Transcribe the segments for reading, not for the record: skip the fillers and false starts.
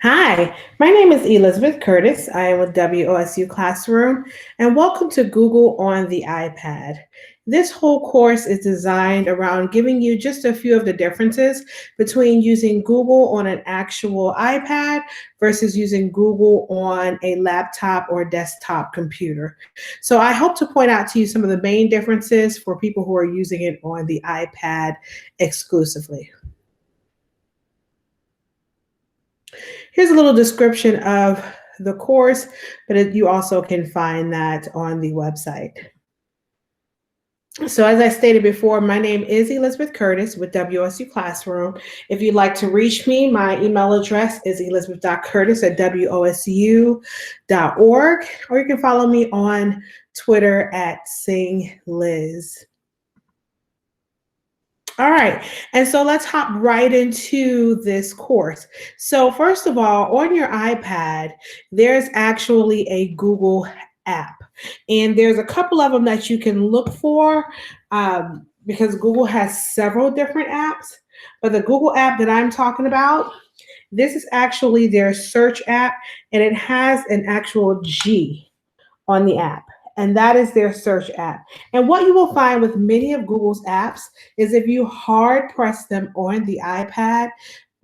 Hi, my name is Elizabeth Curtis. I am with WOSU Classroom, and welcome to Google on the iPad. This whole course is designed around giving you just a few of the differences between using Google on an actual iPad versus using Google on a laptop or desktop computer. So I hope to point out to you some of the main differences for people who are using it on the iPad exclusively. Here's a little description of the course, but you also can find that on the website. So as I stated before, my name is Elizabeth Curtis with WSU Classroom. If you'd like to reach me, my email address is elizabeth.curtis@wosu.org, or you can follow me on Twitter at SingLiz. All right, and so let's hop right into this course. So first of all, on your iPad, there's actually a Google app, and there's a couple of them that you can look for because Google has several different apps. But the Google app that I'm talking about, this is actually their search app, and it has an actual G on the app, and that is their search app. And what you will find with many of Google's apps is if you hard press them on the iPad,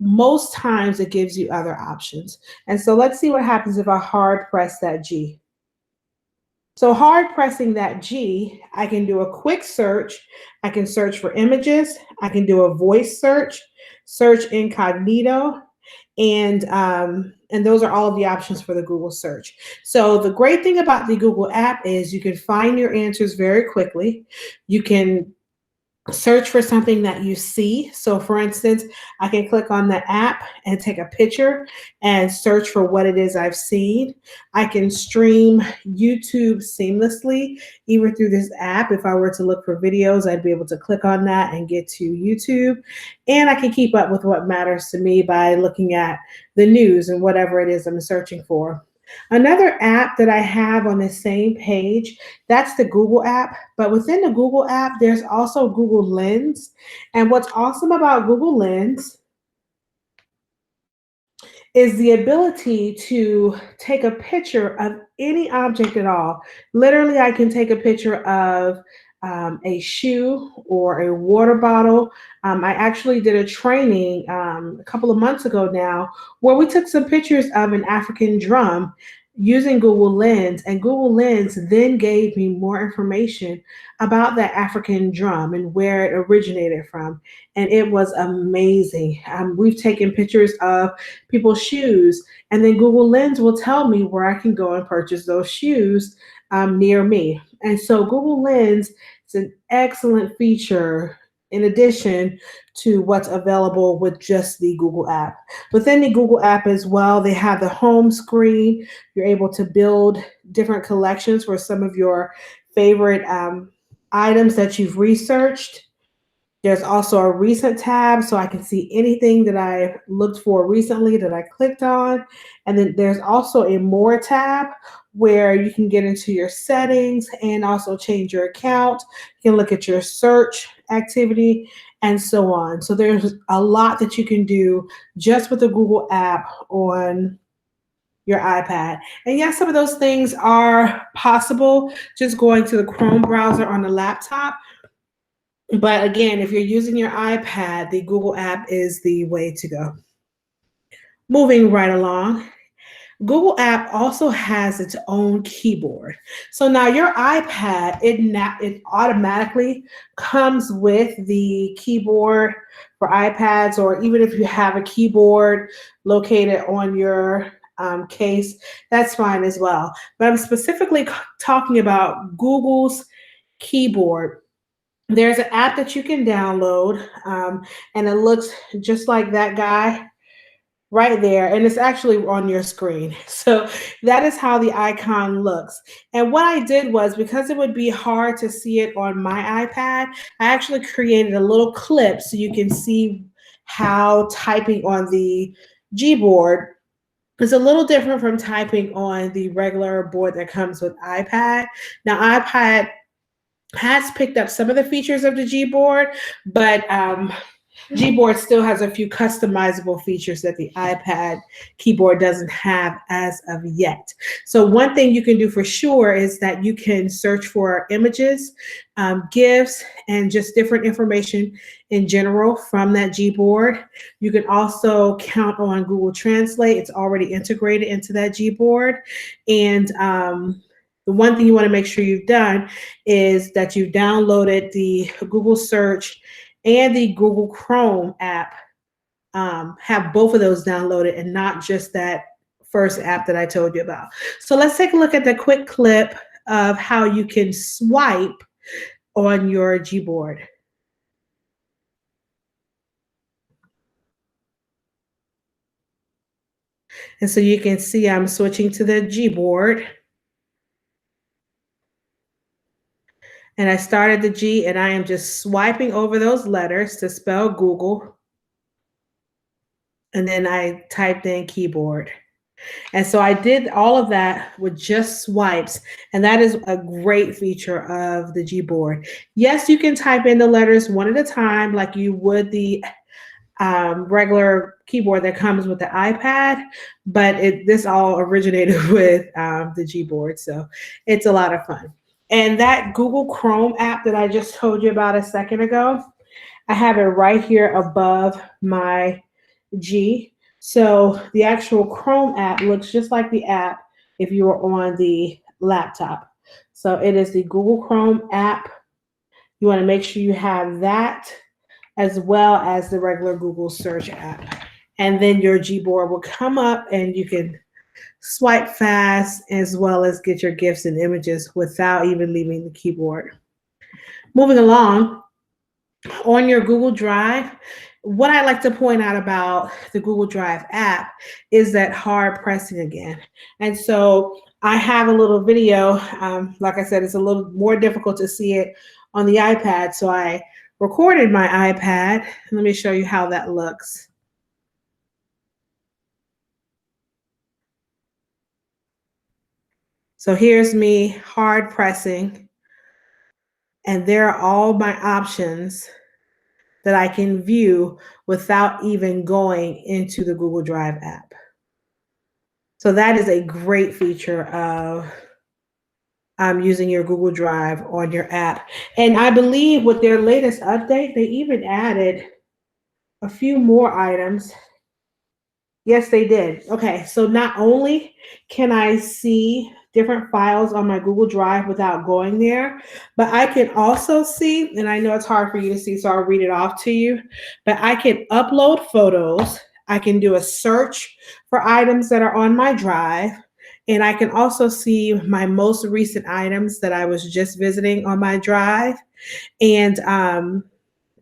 most times it gives you other options. And so let's see what happens if I hard press that G. So hard pressing that G, I can do a quick search. I can search for images. I can do a voice search, search incognito, and those are all of the options for the Google search. So the great thing about the Google app is you can find your answers very quickly. You can search for something that you see. So for instance, I can click on the app and take a picture and search for what it is I've seen. I can stream YouTube seamlessly, even through this app. If I were to look for videos, I'd be able to click on that and get to YouTube. And I can keep up with what matters to me by looking at the news and whatever it is I'm searching for. Another app that I have on the same page, that's the Google app. But within the Google app, there's also Google Lens. And what's awesome about Google Lens is the ability to take a picture of any object at all. Literally, I can take a picture of a shoe or a water bottle. I actually did a training a couple of months ago now where we took some pictures of an African drum using Google Lens, and Google Lens then gave me more information about that African drum and where it originated from. And it was amazing. We've taken pictures of people's shoes, and then Google Lens will tell me where I can go and purchase those shoes near me. And so Google Lens is an excellent feature in addition to what's available with just the Google app. Within the Google app as well, they have the home screen. You're able to build different collections for some of your favorite items that you've researched. There's also a recent tab, so I can see anything that I looked for recently that I clicked on. And then there's also a more tab where you can get into your settings and also change your account. You can look at your search activity and so on. So there's a lot that you can do just with the Google app on your iPad. And yes, some of those things are possible just going to the Chrome browser on the laptop. But again, if you're using your iPad, the Google app is the way to go. Moving right along, Google app also has its own keyboard. So now your iPad, it automatically comes with the keyboard for iPads, or even if you have a keyboard located on your case, that's fine as well. But I'm specifically talking about Google's keyboard. There's an app that you can download, and it looks just like that guy right there, and it's actually on your screen. So that is how the icon looks. And what I did was, because it would be hard to see it on my iPad, I actually created a little clip so you can see how typing on the Gboard is a little different from typing on the regular board that comes with iPad. Now, iPad has picked up some of the features of the Gboard, but Gboard still has a few customizable features that the iPad keyboard doesn't have as of yet. So one thing you can do for sure is that you can search for images, GIFs, and just different information in general from that Gboard. You can also count on Google Translate. It's already integrated into that Gboard. And the one thing you want to make sure you've done is that you've downloaded the Google Search and the Google Chrome app. Have both of those downloaded and not just that first app that I told you about. So let's take a look at the quick clip of how you can swipe on your Gboard. And so you can see I'm switching to the Gboard. And I started the G and I am just swiping over those letters to spell Google. And then I typed in keyboard. And so I did all of that with just swipes. And that is a great feature of the Gboard. Yes, you can type in the letters one at a time like you would the regular keyboard that comes with the iPad, but this all originated with the Gboard. So it's a lot of fun. And that Google Chrome app that I just told you about a second ago, I have it right here above my G. So the actual Chrome app looks just like the app if you were on the laptop. So it is the Google Chrome app. You want to make sure you have that as well as the regular Google search app. And then your Gboard will come up and you can swipe fast as well as get your GIFs and images without even leaving the keyboard. Moving along, on your Google Drive, what I like to point out about the Google Drive app is that hard pressing again. And so I have a little video. Like I said, it's a little more difficult to see it on the iPad. So I recorded my iPad. Let me show you how that looks. So here's me hard pressing, and there are all my options that I can view without even going into the Google Drive app. So that is a great feature of using your Google Drive on your app. And I believe with their latest update, they even added a few more items. Yes, they did. Okay, so not only can I see different files on my Google Drive without going there, but I can also see, and I know it's hard for you to see, so I'll read it off to you, but I can upload photos. I can do a search for items that are on my drive, and I can also see my most recent items that I was just visiting on my drive. And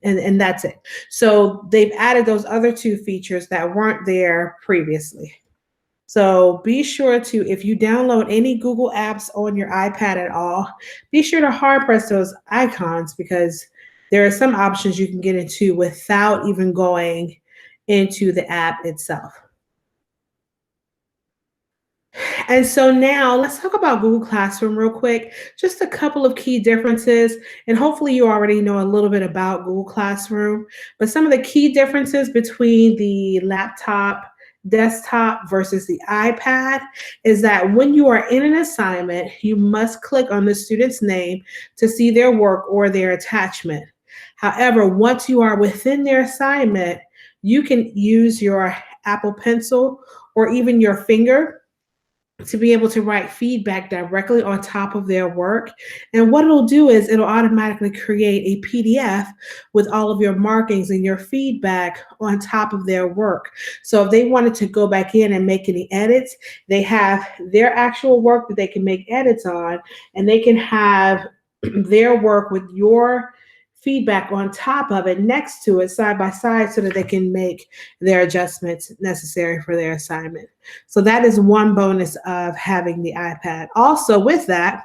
that's it. So they've added those other two features that weren't there previously. So be sure to, if you download any Google apps on your iPad at all, be sure to hard press those icons because there are some options you can get into without even going into the app itself. And so now let's talk about Google Classroom real quick. Just a couple of key differences, and hopefully you already know a little bit about Google Classroom, but some of the key differences between the laptop, desktop versus the iPad is that when you are in an assignment, you must click on the student's name to see their work or their attachment. However, once you are within their assignment, you can use your Apple Pencil or even your finger to be able to write feedback directly on top of their work. And what it'll do is it'll automatically create a PDF with all of your markings and your feedback on top of their work. So if they wanted to go back in and make any edits, they have their actual work that they can make edits on, and they can have their work with your feedback on top of it, next to it, side by side, so that they can make their adjustments necessary for their assignment. So that is one bonus of having the iPad. Also with that,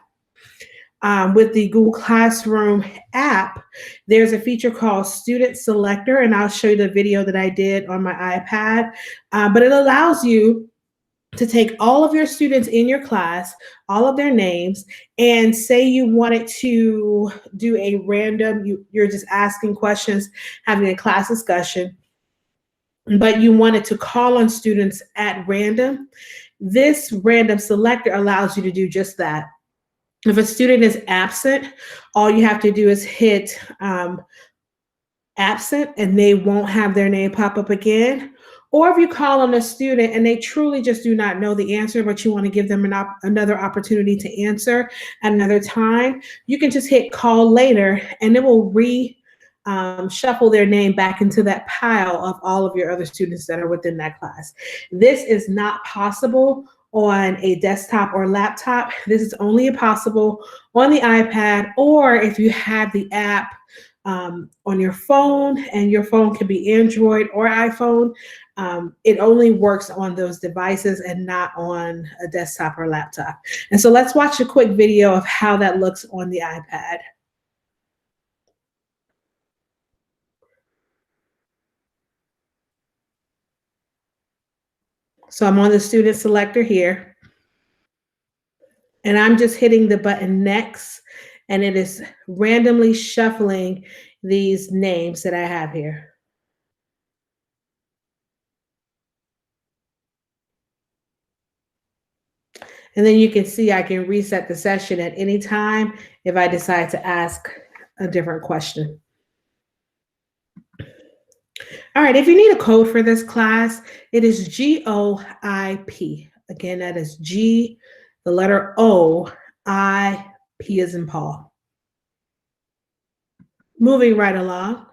with the Google Classroom app, there's a feature called Student Selector, and I'll show you the video that I did on my iPad, but it allows you to take all of your students in your class, all of their names, and say you wanted to do a random, you're just asking questions, having a class discussion, but you wanted to call on students at random. This random selector allows you to do just that. If a student is absent, all you have to do is hit absent and they won't have their name pop up again. Or if you call on a student and they truly just do not know the answer, but you want to give them another opportunity to answer at another time, you can just hit call later and it will shuffle their name back into that pile of all of your other students that are within that class. This is not possible on a desktop or laptop. This is only possible on the iPad, or if you have the app on your phone, and your phone can be Android or iPhone. It only works on those devices and not on a desktop or laptop. And so let's watch a quick video of how that looks on the iPad. So I'm on the student selector here, and I'm just hitting the button next, and it is randomly shuffling these names that I have here. And then you can see I can reset the session at any time if I decide to ask a different question. All right, if you need a code for this class, it is GOIP. Again, that is G, the letter O, I, P as in Paul. Moving right along.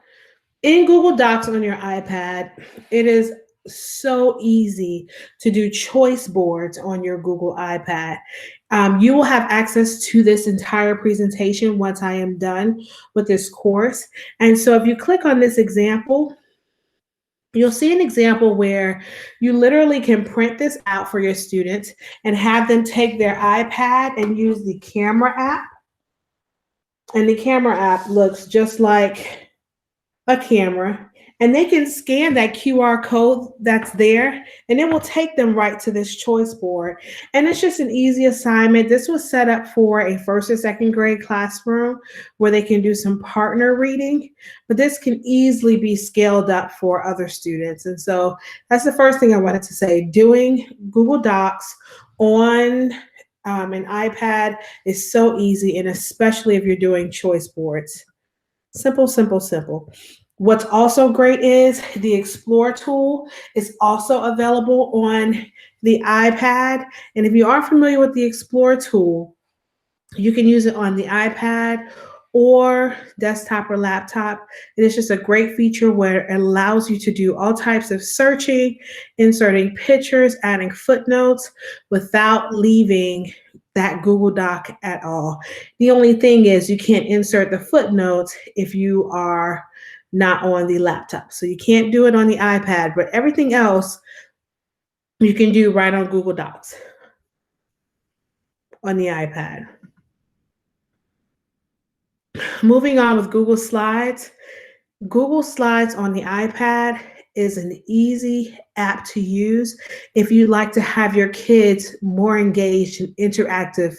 In Google Docs on your iPad, it is so easy to do choice boards on your Google iPad. You will have access to this entire presentation once I am done with this course. And so if you click on this example, you'll see an example where you literally can print this out for your students and have them take their iPad and use the camera app. And the camera app looks just like a camera, and they can scan that QR code that's there, and it will take them right to this choice board. And it's just an easy assignment. This was set up for a first or second grade classroom where they can do some partner reading, but this can easily be scaled up for other students. And so that's the first thing I wanted to say. Doing Google Docs on an iPad is so easy, and especially if you're doing choice boards. Simple, simple, simple. What's also great is the Explore tool is also available on the iPad. And if you are familiar with the Explore tool, you can use it on the iPad or desktop or laptop. It is just a great feature where it allows you to do all types of searching, inserting pictures, adding footnotes without leaving that Google Doc at all. The only thing is you can't insert the footnotes if you are not on the laptop. So you can't do it on the iPad, but everything else you can do right on Google Docs on the iPad. Moving on with Google Slides. Google Slides on the iPad is an easy app to use if you'd like to have your kids more engaged in interactive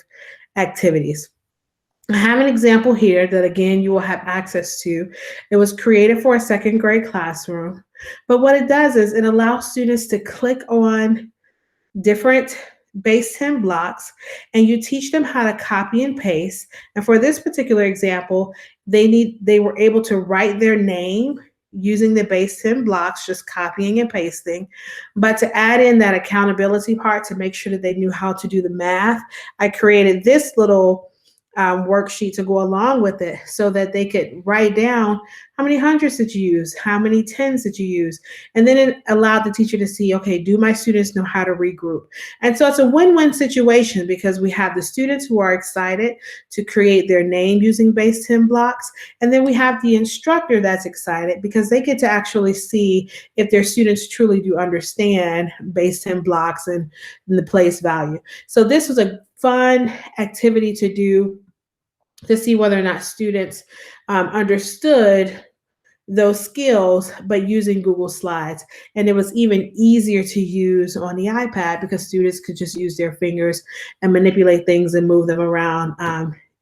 activities. I have an example here that, again, you will have access to. It was created for a second grade classroom, but what it does is it allows students to click on different base 10 blocks, and you teach them how to copy and paste. And for this particular example, they were able to write their name using the base 10 blocks, just copying and pasting. But to add in that accountability part to make sure that they knew how to do the math, I created this little worksheet to go along with it so that they could write down how many hundreds did you use, how many tens did you use, and then it allowed the teacher to see, okay, do my students know how to regroup? And so it's a win-win situation because we have the students who are excited to create their name using base 10 blocks, and then we have the instructor that's excited because they get to actually see if their students truly do understand base 10 blocks and the place value. So this was a fun activity to do to see whether or not students understood those skills, but using Google Slides. And it was even easier to use on the iPad because students could just use their fingers and manipulate things and move them around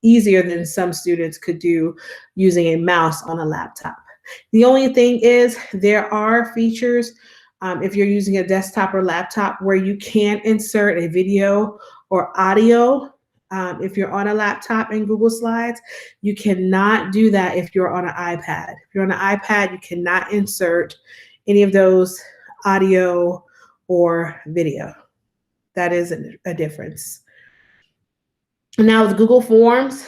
easier than some students could do using a mouse on a laptop. The only thing is there are features if you're using a desktop or laptop where you can insert a video or audio. If you're on a laptop in Google Slides, you cannot do that if you're on an iPad. If you're on an iPad, you cannot insert any of those audio or video. That is a difference. Now with Google Forms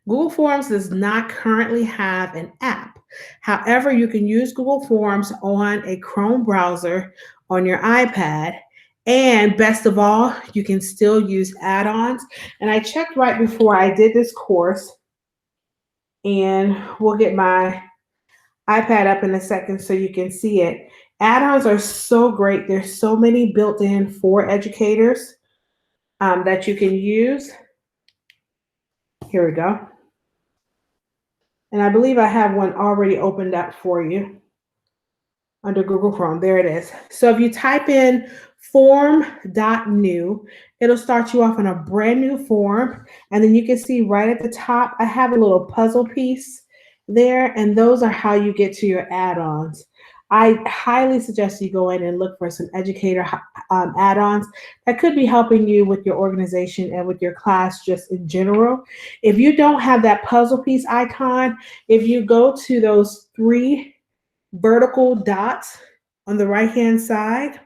does not currently have an app. However, you can use Google Forms on a Chrome browser on your iPad. And best of all, you can still use add-ons. And I checked right before I did this course, and we'll get my iPad up in a second so you can see it. Add-ons are so great. There's so many built in for educators that you can use. Here we go. And I believe I have one already opened up for you under Google Chrome. There it is. So if you type in form.new, it'll start you off on a brand new form. And then you can see right at the top, I have a little puzzle piece there. And those are how you get to your add-ons. I highly suggest you go in and look for some educator add-ons that could be helping you with your organization and with your class just in general. If you don't have that puzzle piece icon, if you go to those 3 vertical dots on the right-hand side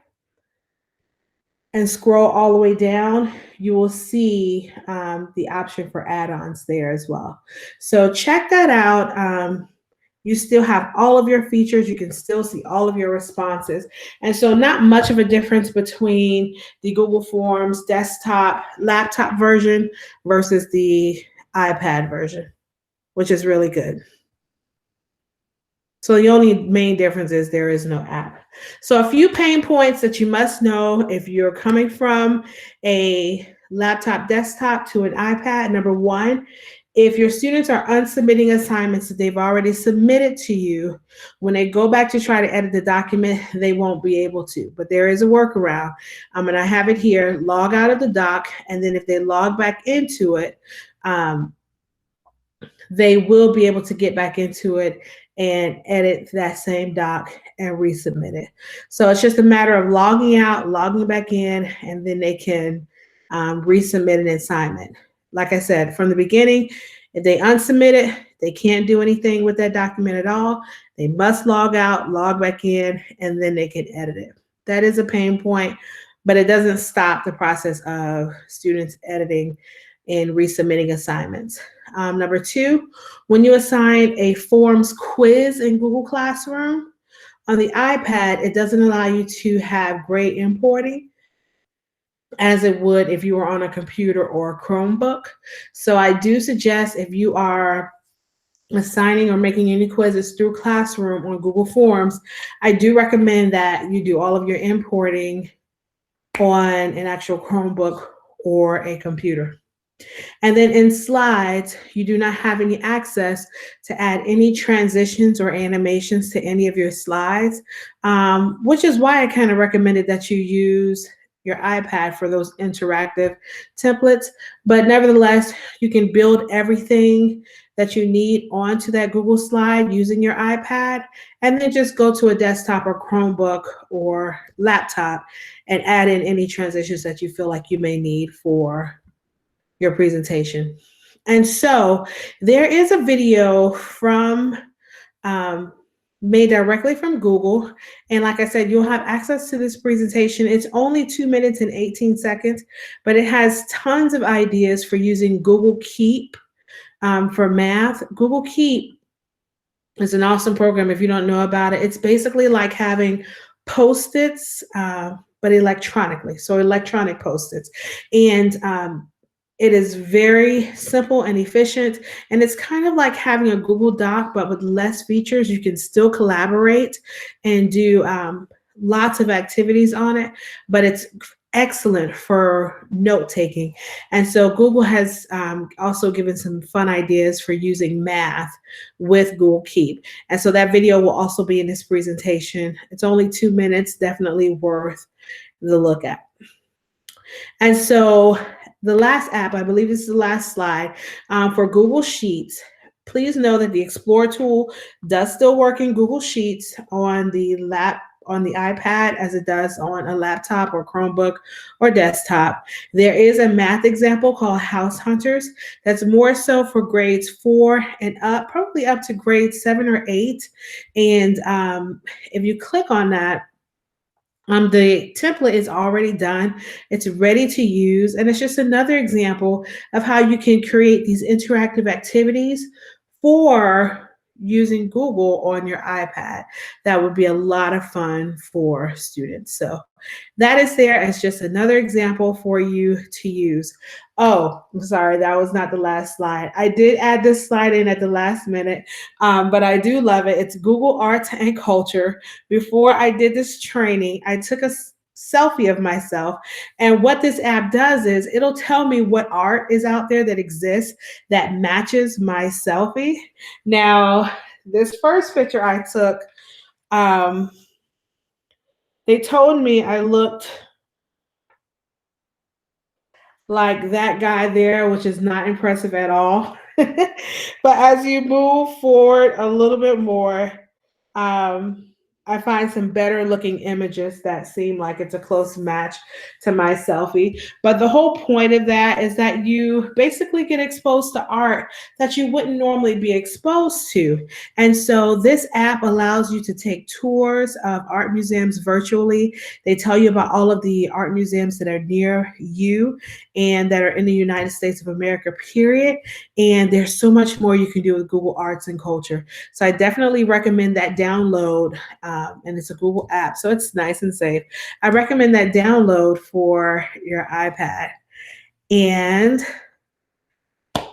and scroll all the way down, you will see the option for add-ons there as well. So check that out. You still have all of your features. You can still see all of your responses. And so not much of a difference between the Google Forms desktop, laptop version versus the iPad version, which is really good. So the only main difference is there is no app. So a few pain points that you must know if you're coming from a laptop desktop to an iPad. Number one, if your students are unsubmitting assignments that they've already submitted to you, when they go back to try to edit the document, they won't be able to. But there is a workaround. And I have it here. Log out of the doc, and then if they log back into it, they will be able to get back into it and edit that same doc and resubmit it. So it's just a matter of logging out, logging back in, and then they can resubmit an assignment. Like I said, from the beginning, if they unsubmit it, they can't do anything with that document at all. They must log out, log back in, and then they can edit it. That is a pain point, but it doesn't stop the process of students editing and resubmitting assignments. Number two, when you assign a forms quiz in Google Classroom, on the iPad, it doesn't allow you to have grade importing as it would if you were on a computer or a Chromebook. So I do suggest if you are assigning or making any quizzes through Classroom on Google Forms, I do recommend that you do all of your importing on an actual Chromebook or a computer. And then in Slides, you do not have any access to add any transitions or animations to any of your slides, which is why I kind of recommended that you use your iPad for those interactive templates. But nevertheless, you can build everything that you need onto that Google slide using your iPad, and then just go to a desktop or Chromebook or laptop and add in any transitions that you feel like you may need for your presentation. And so there is a video from made directly from Google. And like I said, you'll have access to this presentation. It's only 2 minutes and 18 seconds, but it has tons of ideas for using Google Keep for math. Google Keep is an awesome program if you don't know about it. It's basically like having Post-its, but electronically, so electronic Post-its. And it is very simple and efficient, and it's kind of like having a Google Doc, but with less features. You can still collaborate and do lots of activities on it, but it's excellent for note taking. And so Google has also given some fun ideas for using math with Google Keep. And so that video will also be in this presentation. It's only 2 minutes, definitely worth the look at. And so the last app, I believe this is the last slide, for Google Sheets. Please know that the Explore tool does still work in Google Sheets on the iPad as it does on a laptop or Chromebook or desktop. There is a math example called House Hunters that's more so for grades 4 and up, probably up to grade 7 or 8. And if you click on that, the template is already done. It's ready to use, and it's just another example of how you can create these interactive activities for using Google on your iPad. That would be a lot of fun for students. So that is there as just another example for you to use. Oh, I'm sorry, that was not the last slide. I did add this slide in at the last minute, but I do love it. It's Google Arts and Culture. Before I did this training, I took a selfie of myself. And what this app does is it'll tell me what art is out there that exists that matches my selfie. Now, this first picture I took, um, they told me I looked like that guy there, which is not impressive at all. But as you move forward a little bit more, um, I find some better looking images that seem like it's a close match to my selfie. But the whole point of that is that you basically get exposed to art that you wouldn't normally be exposed to. And so this app allows you to take tours of art museums virtually. They tell you about all of the art museums that are near you and that are in the United States of America, period. And there's so much more you can do with Google Arts and Culture. So I definitely recommend that download. And it's a Google app, so it's nice and safe. I recommend that download for your iPad. And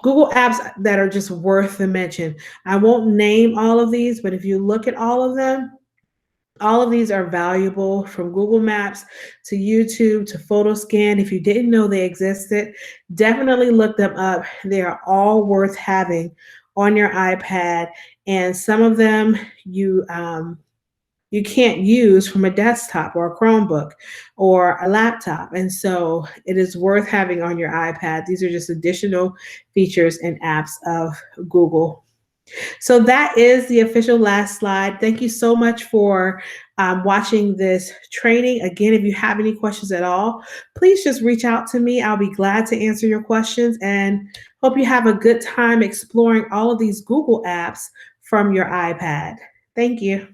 Google apps that are just worth the mention. I won't name all of these, but if you look at all of these are valuable, from Google Maps to YouTube to PhotoScan. If you didn't know they existed, definitely look them up. They are all worth having on your iPad, and some of them you can't use from a desktop or a Chromebook or a laptop. And so it is worth having on your iPad. These are just additional features and apps of Google. So that is the official last slide. Thank you so much for watching this training. Again, if you have any questions at all, please just reach out to me. I'll be glad to answer your questions, and hope you have a good time exploring all of these Google apps from your iPad. Thank you.